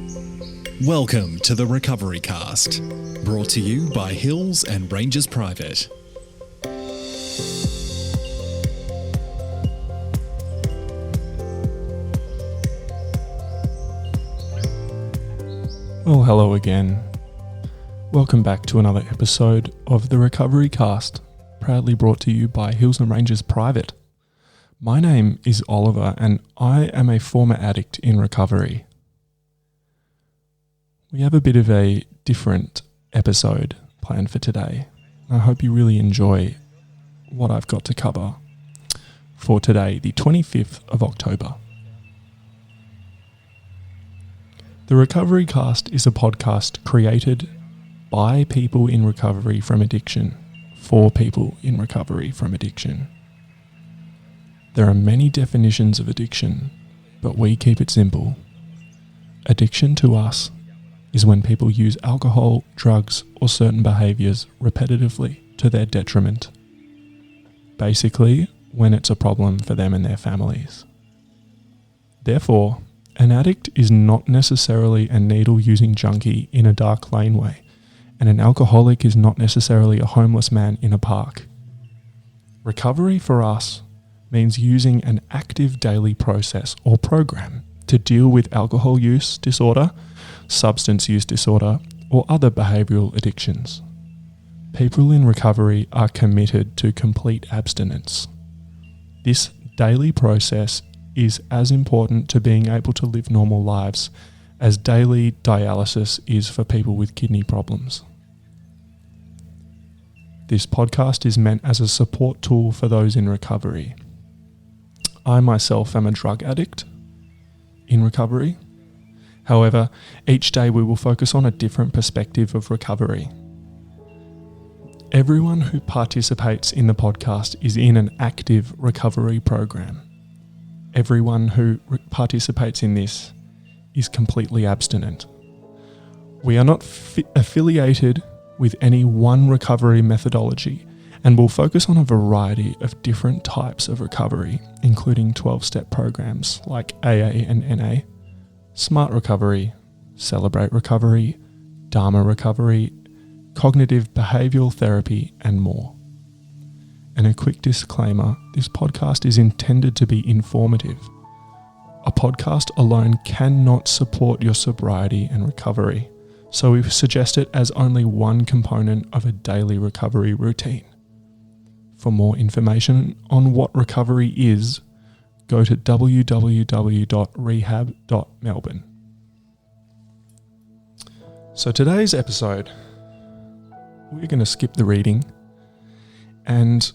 Welcome to the Recovery Cast, brought to you by Hills and Rangers Private. Well, hello again. Welcome back to another episode of the Recovery Cast, proudly brought to you by Hills and Rangers Private. My name is Oliver and I am a former addict in recovery. We have a bit of a different episode planned for today. I hope you really enjoy what I've got to cover for today, the 25th of October. The Recovery Cast is a podcast created by people in recovery from addiction, for people in recovery from addiction. There are many definitions of addiction, but we keep it simple. Addiction to us is when people use alcohol, drugs, or certain behaviours repetitively to their detriment. Basically, when it's a problem for them and their families. Therefore, an addict is not necessarily a needle-using junkie in a dark laneway, and an alcoholic is not necessarily a homeless man in a park. Recovery for us means using an active daily process or program to deal with alcohol use disorder, substance use disorder, or other behavioural addictions. People in recovery are committed to complete abstinence. This daily process is as important to being able to live normal lives as daily dialysis is for people with kidney problems. This podcast is meant as a support tool for those in recovery. I myself am a drug addict in recovery. However, each day we will focus on a different perspective of recovery. Everyone who participates in the podcast is in an active recovery program. Everyone who participates in this is completely abstinent. We are not affiliated with any one recovery methodology and will focus on a variety of different types of recovery, including 12-step programs like AA and NA, Smart Recovery, Celebrate Recovery, Dharma Recovery, Cognitive Behavioural Therapy, and more. And a quick disclaimer, this podcast is intended to be informative. A podcast alone cannot support your sobriety and recovery, so we suggest it as only one component of a daily recovery routine. For more information on what recovery is, go to www.rehab.melbourne. So today's episode, we're going to skip the reading and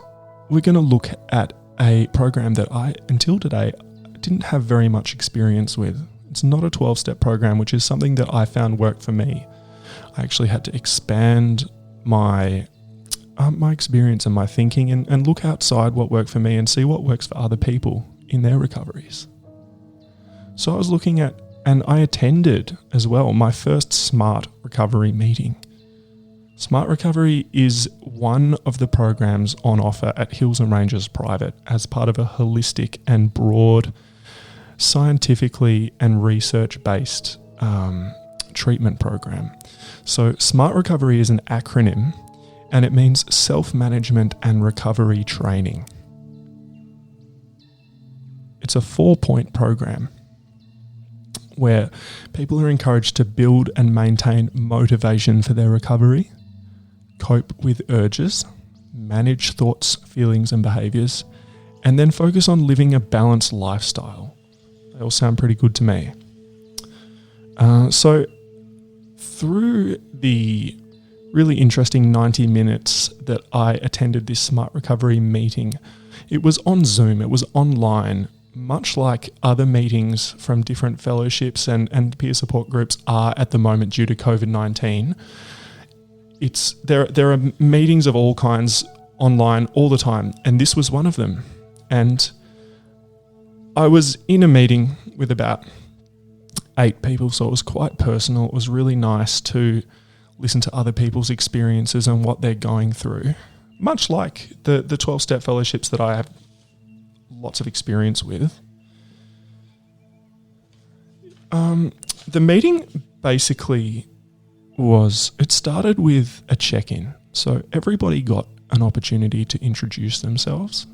we're going to look at a program that I, until today, didn't have very much experience with. It's not a 12-step program, which is something that I found worked for me. I actually had to expand my experience and my thinking and look outside what worked for me and see what works for other people in their recoveries. So I was looking at, and I attended as well, my first Smart Recovery meeting. Smart Recovery is one of the programs on offer at Hills and Rangers Private as part of a holistic and broad, scientifically and research-based treatment program. So Smart Recovery is an acronym and it means self-management and recovery training. It's a 4-point program where people are encouraged to build and maintain motivation for their recovery, cope with urges, manage thoughts, feelings and behaviours, and then focus on living a balanced lifestyle. They all sound pretty good to me. So through the really interesting 90 minutes that I attended this Smart Recovery meeting, it was on Zoom, it was online, much like other meetings from different fellowships and peer support groups are at the moment due to COVID-19. There are meetings of all kinds online all the time, and this was one of them. And I was in a meeting with about 8 people, so it was quite personal. It was really nice to listen to other people's experiences and what they're going through, much like the 12-step fellowships that I have lots of experience with. the meeting basically it started with a check-in. So everybody got an opportunity to introduce themselves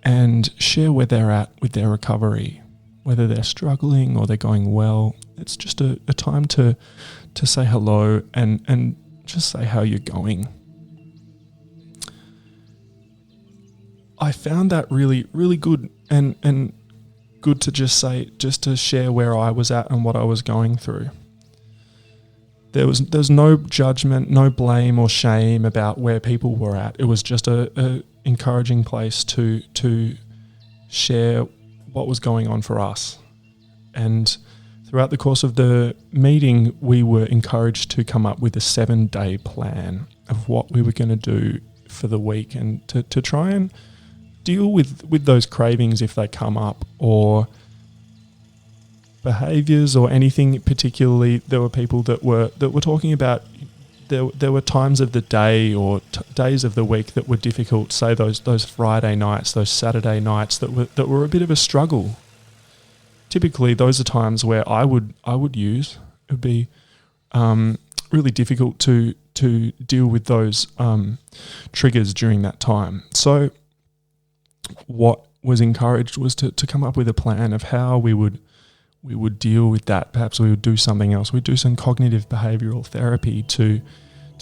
and share where they're at with their recovery, whether they're struggling or they're going well. It's just a time to say hello and just say how you're going. I found that really, really good and good to just to share where I was at and what I was going through. There's no judgment, no blame or shame about where people were at. It was just a encouraging place to share what was going on for us. And throughout the course of the meeting, we were encouraged to come up with a 7-day plan of what we were going to do for the week and to try and deal with those cravings if they come up, or behaviors or anything. Particularly, there were people that were talking about there were times of the day or days of the week that were difficult. Say those Friday nights, those Saturday nights that were a bit of a struggle. Typically, those are times where I would use. It would be really difficult to deal with those triggers during that time. So what was encouraged was to come up with a plan of how we would deal with that. Perhaps we would do something else. We'd do some cognitive behavioural therapy to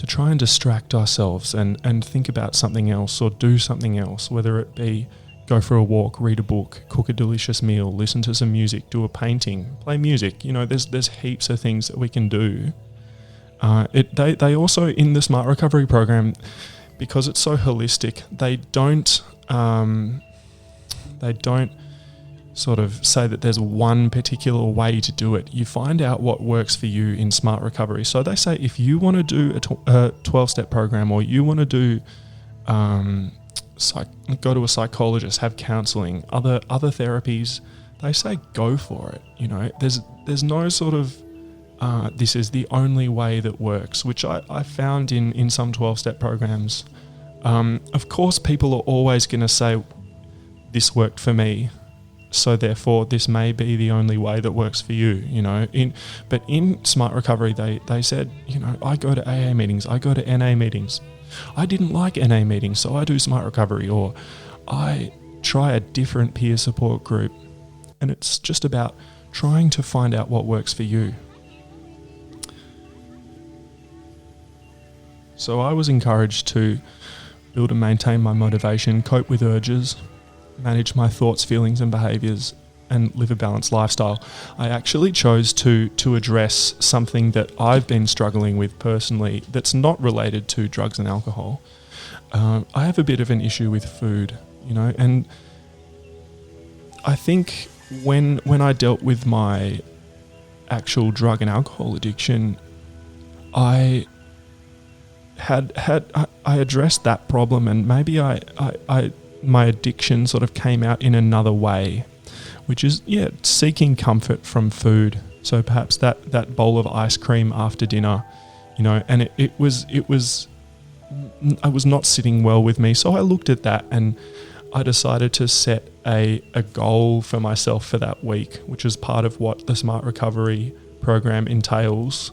try and distract ourselves and think about something else or do something else, whether it be go for a walk, read a book, cook a delicious meal, listen to some music, do a painting, play music. There's heaps of things that we can do. They also, in the Smart Recovery program, because it's so holistic, they don't sort of say that there's one particular way to do it. You find out what works for you in Smart Recovery. So they say if you want to do a 12-step program, or you want to do go to a psychologist, have counselling, other therapies, they say go for it. There's no sort of this is the only way that works, which I found in some 12-step programs. Of course, people are always going to say, this worked for me, so therefore this may be the only way that works for you, But in Smart Recovery, they said, I go to AA meetings, I go to NA meetings. I didn't like NA meetings, so I do Smart Recovery, or I try a different peer support group. And it's just about trying to find out what works for you. So I was encouraged to build and maintain my motivation, cope with urges, manage my thoughts, feelings and behaviours, and live a balanced lifestyle. I actually chose to address something that I've been struggling with personally that's not related to drugs and alcohol. I have a bit of an issue with food, and I think when I dealt with my actual drug and alcohol addiction, I addressed that problem, and maybe my addiction sort of came out in another way, which is seeking comfort from food. So perhaps that bowl of ice cream after dinner, and it was I was not sitting well with me. So I looked at that and I decided to set a goal for myself for that week, which is part of what the Smart Recovery program entails,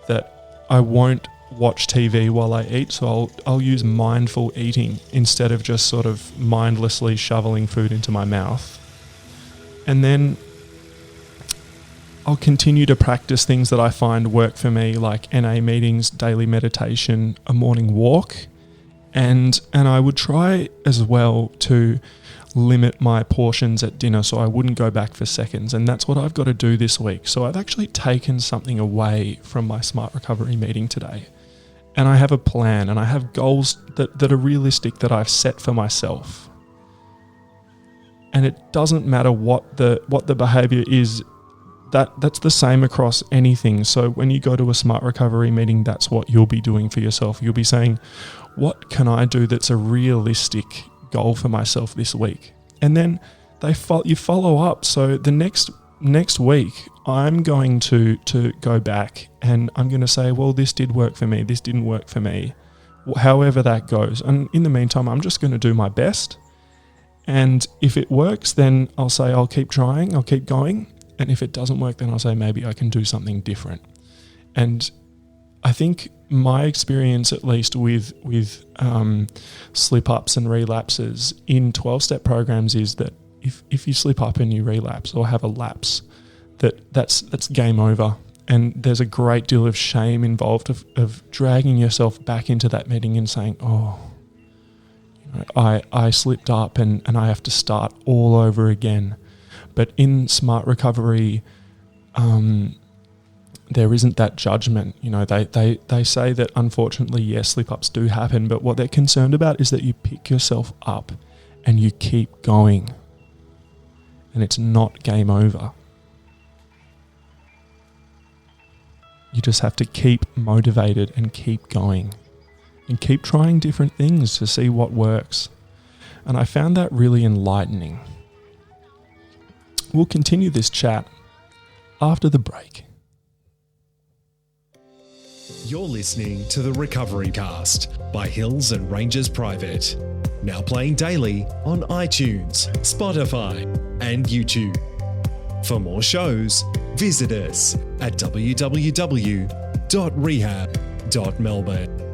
that I won't watch TV while I eat. So I'll use mindful eating instead of just sort of mindlessly shoveling food into my mouth. And then I'll continue to practice things that I find work for me, like NA meetings, daily meditation, a morning walk. And I would try as well to limit my portions at dinner so I wouldn't go back for seconds. And that's what I've got to do this week. So I've actually taken something away from my Smart Recovery meeting today. And I have a plan and I have goals that are realistic that I've set for myself. And it doesn't matter what the behavior is, that's the same across anything. So when you go to a Smart Recovery meeting, that's what you'll be doing for yourself. You'll be saying, what can I do that's a realistic goal for myself this week? And then you follow up. So the next week, I'm going to go back and I'm going to say, well, this did work for me. This didn't work for me. However that goes. And in the meantime, I'm just going to do my best. And if it works, then I'll say I'll keep trying, I'll keep going. And if it doesn't work, then I'll say maybe I can do something different. And I think my experience, at least with slip-ups and relapses in 12-step programs, is that if you slip up and you relapse or have a lapse, that's game over. And there's a great deal of shame involved of dragging yourself back into that meeting and saying, I slipped up and I have to start all over again. But in smart recovery, there isn't that judgment. They say that unfortunately, yes, slip-ups do happen, but what they're concerned about is that you pick yourself up and you keep going. And it's not game over. You just have to keep motivated and keep going and keep trying different things to see what works. And I found that really enlightening. We'll continue this chat after the break. You're listening to the Recovery Cast by Hills and Rangers Private. Now playing daily on iTunes, Spotify, and YouTube. For more shows, visit us at www.rehab.melbourne.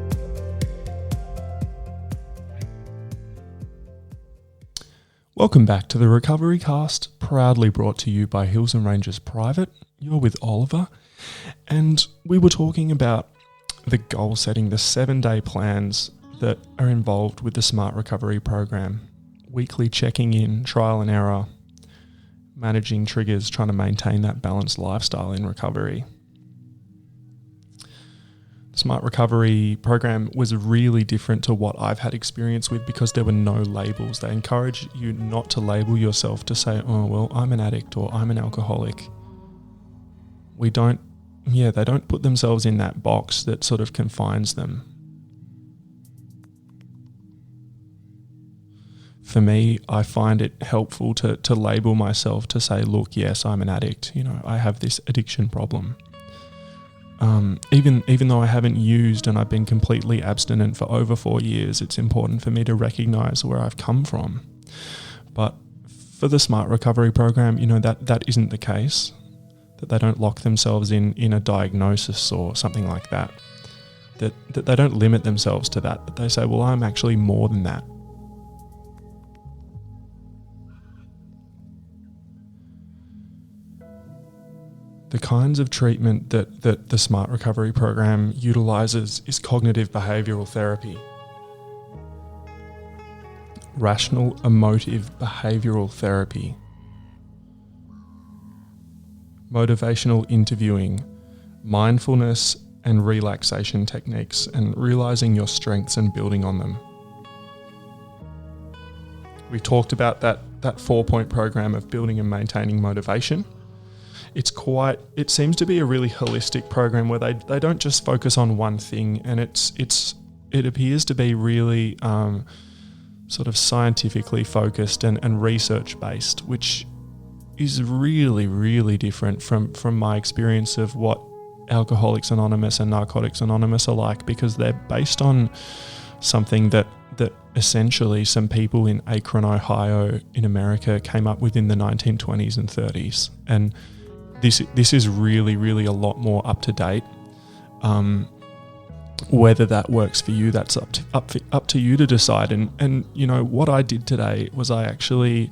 Welcome back to the Recovery Cast, proudly brought to you by Hills and Rangers Private. You're with Oliver, and we were talking about the goal setting, the 7-day plans that are involved with the Smart Recovery Program. Weekly checking in, trial and error, managing triggers, trying to maintain that balanced lifestyle in recovery. The Smart Recovery Program was really different to what I've had experience with because there were no labels. They encourage you not to label yourself, to say, I'm an addict or I'm an alcoholic. They don't put themselves in that box that sort of confines them. For me, I find it helpful to label myself, to say, look, yes, I'm an addict. I have this addiction problem. Even though I haven't used and I've been completely abstinent for over 4 years, it's important for me to recognize where I've come from. But for the Smart Recovery Program, that isn't the case. That they don't lock themselves in a diagnosis or something like that. That they don't limit themselves to that. That they say, well, I'm actually more than that. The kinds of treatment that the Smart Recovery Program utilizes is cognitive behavioral therapy, rational emotive behavioral therapy, motivational interviewing, mindfulness and relaxation techniques, and realizing your strengths and building on them. We talked about that 4-point program of building and maintaining motivation. It seems to be a really holistic program where they don't just focus on one thing, and it appears to be really sort of scientifically focused and research based, which is really, really different from my experience of what Alcoholics Anonymous and Narcotics Anonymous are like, because they're based on something that essentially some people in Akron, Ohio in America came up with in the 1920s and 30s. And this is really, really a lot more up to date. Whether that works for you, that's up to you to decide. And what I did today was I actually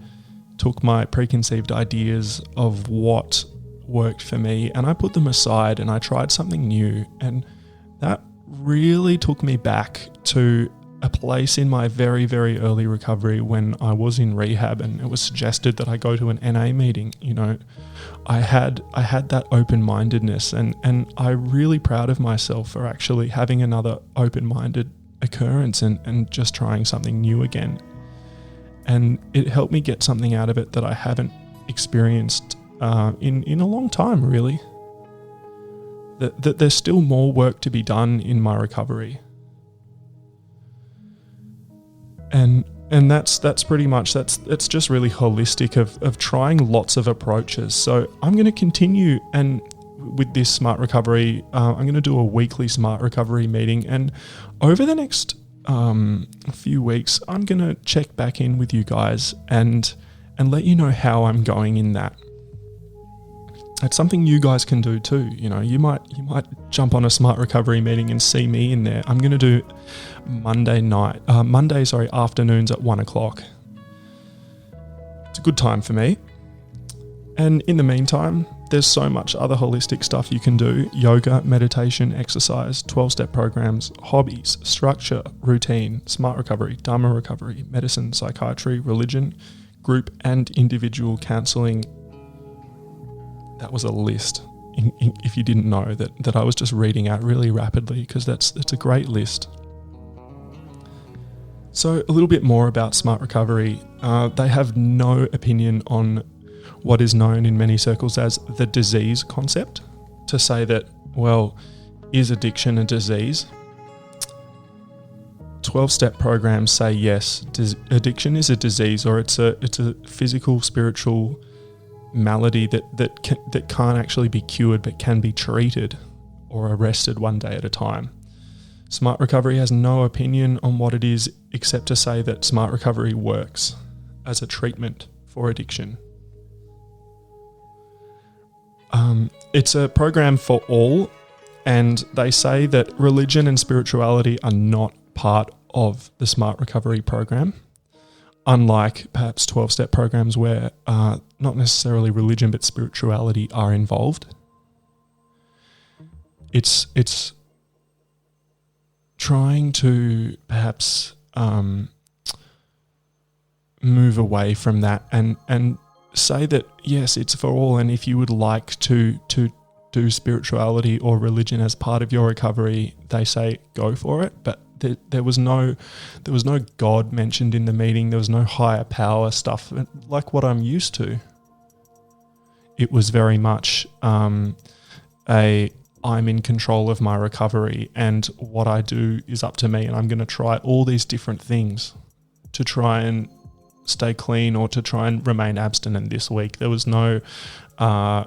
took my preconceived ideas of what worked for me and I put them aside and I tried something new, and that really took me back to a place in my very, very early recovery when I was in rehab and it was suggested that I go to an NA meeting. I had that open-mindedness and I'm really proud of myself for actually having another open-minded occurrence and just trying something new again. And it helped me get something out of it that I haven't experienced in a long time, really. That there's still more work to be done in my recovery. And that's pretty much, that's just really holistic of trying lots of approaches. So I'm going to continue and with this Smart Recovery, I'm going to do a weekly Smart Recovery meeting, and over the next few weeks, I'm going to check back in with you guys and let you know how I'm going in that. it's something you guys can do too. You know, you might jump on a Smart Recovery meeting and see me in there. I'm going to do Monday afternoons at 1:00. It's a good time for me. And in the meantime, there's so much other holistic stuff you can do: yoga, meditation, exercise, 12-step programs, hobbies, structure, routine, smart recovery, Dharma recovery, medicine, psychiatry, religion, group and individual counselling. That was a list, if you didn't know, that I was just reading out really rapidly, because it's a great list. So a little bit more about Smart Recovery. They have no opinion on what is known in many circles as the disease concept, to say that, well, is addiction a disease? 12-step programs say yes, addiction is a disease, or it's a physical, spiritual malady that can't actually be cured but can be treated or arrested one day at a time. Smart Recovery has no opinion on what it is, except to say that Smart Recovery works as a treatment for addiction. It's a program for all, and they say that religion and spirituality are not part of the Smart Recovery program, unlike perhaps 12-step programs where not necessarily religion but spirituality are involved. It's trying to perhaps move away from that and say that yes, it's for all, and if you would like to do spirituality or religion as part of your recovery, they say go for it. But there was no God mentioned in the meeting. There was no higher power stuff like what I'm used to. It was very much I'm in control of my recovery, and what I do is up to me, and I'm going to try all these different things to try and stay clean or to try and remain abstinent this week. There was no, my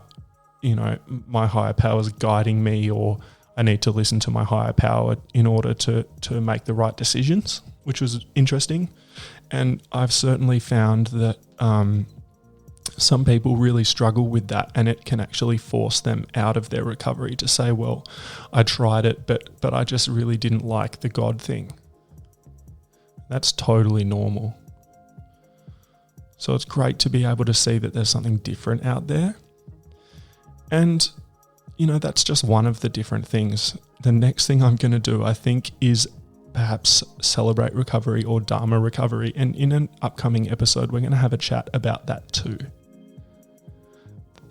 higher power's guiding me, or I need to listen to my higher power in order to make the right decisions, which was interesting. And I've certainly found that some people really struggle with that, and it can actually force them out of their recovery to say, well, I tried it, but I just really didn't like the God thing. That's totally normal. So it's great to be able to see that there's something different out there. And, that's just one of the different things. The next thing I'm going to do, I think, is perhaps celebrate recovery or Dharma recovery. And in an upcoming episode, we're going to have a chat about that too.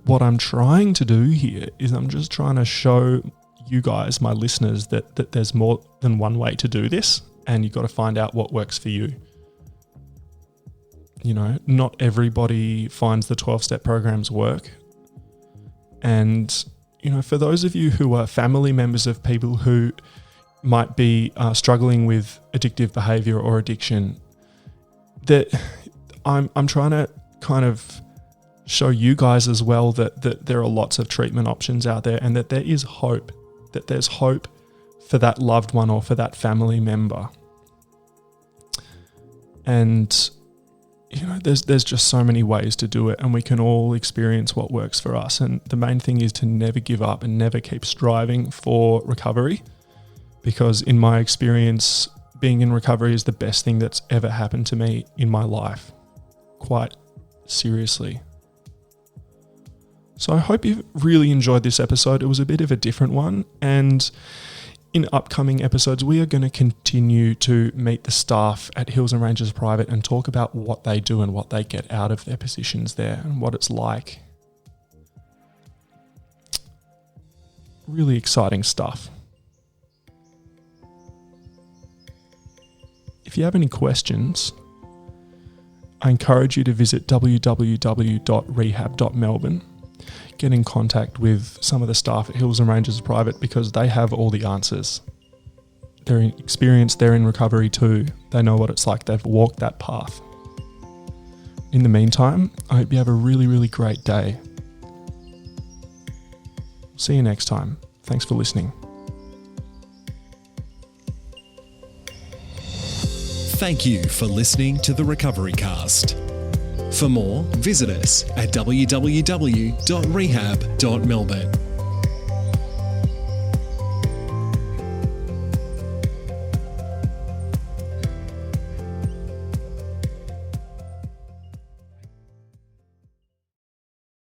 What I'm trying to do here is I'm just trying to show you guys, my listeners, that there's more than one way to do this, and you've got to find out what works for you. Not everybody finds the 12-step programs work. And, for those of you who are family members of people who might be struggling with addictive behavior or addiction, that I'm trying to kind of show you guys as well that there are lots of treatment options out there, and that there is hope, that there's hope for that loved one or for that family member. And there's just so many ways to do it, and we can all experience what works for us. And the main thing is to never give up and never keep striving for recovery, because in my experience, being in recovery is the best thing that's ever happened to me in my life. Quite seriously. So I hope you've really enjoyed this episode. It was a bit of a different one, and in upcoming episodes, we are going to continue to meet the staff at Hills and Ranges Private and talk about what they do and what they get out of their positions there and what it's like. Really exciting stuff. If you have any questions, I encourage you to visit www.rehab.melbourne. Get in contact with some of the staff at Hills and Ranges Private, because they have all the answers. They're experienced, they're in recovery too. They know what it's like. They've walked that path. In the meantime, I hope you have a really, really great day. See you next time. Thanks for listening. Thank you for listening to the Recovery Cast. For more, visit us at www.rehab.melbourne.